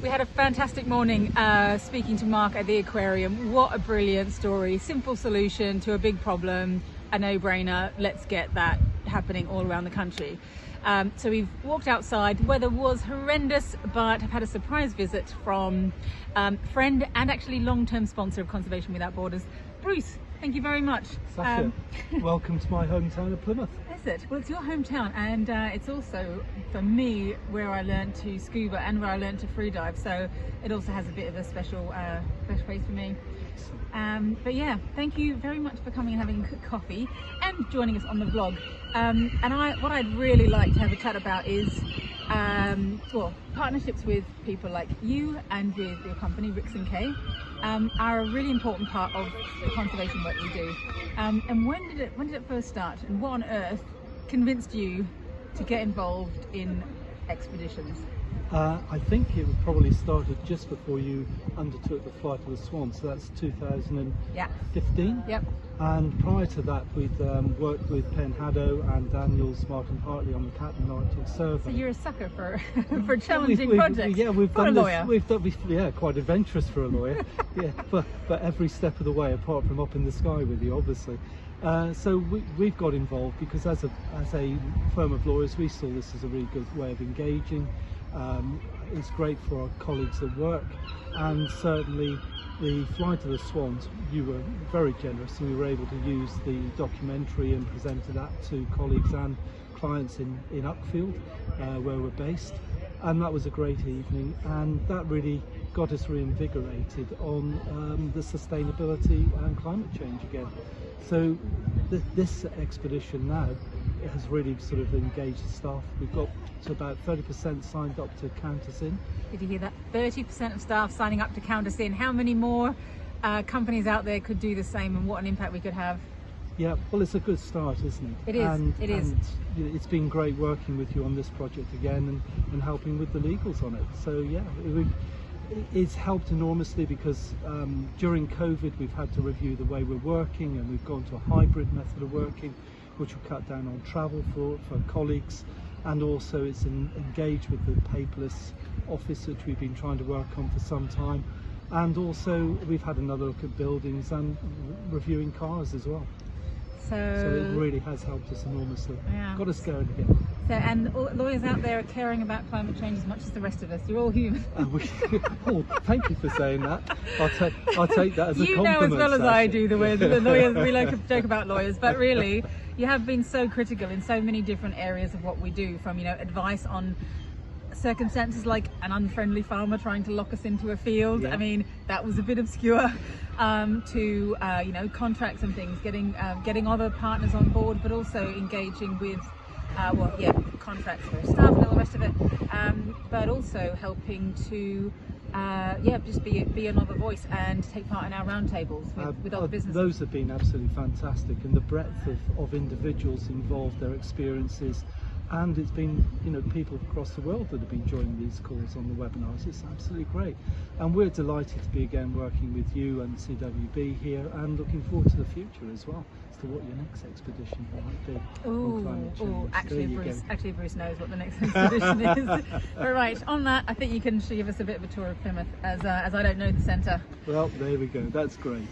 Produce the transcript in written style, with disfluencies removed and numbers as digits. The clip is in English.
We had a fantastic morning speaking to Mark at the aquarium. What a brilliant story. Simple solution to a big problem, a no-brainer. Let's get that happening all around the country. So we've walked outside. The weather was horrendous, but I've had a surprise visit from friend and actually long-term sponsor of Conservation Without Borders, Bruce. Thank you very much. Sacha, welcome to my hometown of Plymouth. Is it? Well, it's your hometown, and it's also, for me, where I learned to scuba and where I learned to freedive, so it also has a bit of a special place for me. But yeah, thank you very much for coming and having a coffee and joining us on the vlog. What I'd really like to have a chat about is well, partnerships with people like you and with your company Rix Kay are a really important part of the conservation work we do. And when did it first start, and what on earth convinced you to get involved in expeditions? I think it probably started just before you undertook the flight of the Swans, so that's 2015. Yep. And prior to that, we'd worked with Penn Haddow and Daniel's Martin Hartley on the Captain Arctic survey. So you're a sucker for for challenging projects. Yeah, we've for done a lawyer. Yeah, quite adventurous for a lawyer. Yeah, but every step of the way, apart from up in the sky with you, obviously. So we've got involved because as a firm of lawyers, we saw this as a really good way of engaging. It's great for our colleagues at work, and certainly the flight of the Swans, you were very generous, and we were able to use the documentary and presented that to colleagues and clients in Uckfield, where we're based, and that was a great evening, and that really got us reinvigorated on the sustainability and climate change again. So this expedition now has really sort of engaged the staff. We've got to about 30% signed up to count us in. Did you hear that? 30% of staff signing up to count us in. How many more companies out there could do the same, and what an impact we could have? Yeah, well, it's a good start, isn't it? It is. It is. And it's been great working with you on this project again, and helping with the legals on it. So yeah, it's helped enormously because during COVID we've had to review the way we're working, and we've gone to a hybrid method of working, which will cut down on travel for colleagues, and also it's engaged with the paperless office, which we've been trying to work on for some time, and also we've had another look at buildings and reviewing cars as well. So it really has helped us enormously. Yeah. Got us going again. So, and lawyers out there are caring about climate change as much as the rest of us. You're all human. Oh, thank you for saying that. I'll take that as a compliment. You know as well as I do the lawyers. We like to joke about lawyers, but really, you have been so critical in so many different areas of what we do. From advice on circumstances like an unfriendly farmer trying to lock us into a field. Yeah. I mean, that was a bit obscure. To contracts and things, getting other partners on board, but also engaging with contracts for staff and all the rest of it, but also helping to just be another voice and take part in our roundtables with other businesses. Those have been absolutely fantastic, and the breadth of individuals involved, their experiences, and it's been people across the world that have been joining these calls on the webinars. It's absolutely great, and we're delighted to be again working with you and CWB here, and looking forward to the future as well as to what your next expedition might be on climate change. Actually Bruce knows what the next expedition is. All right, on that, I think you can give us a bit of a tour of Plymouth, as I don't know the centre. Well, there we go. That's great.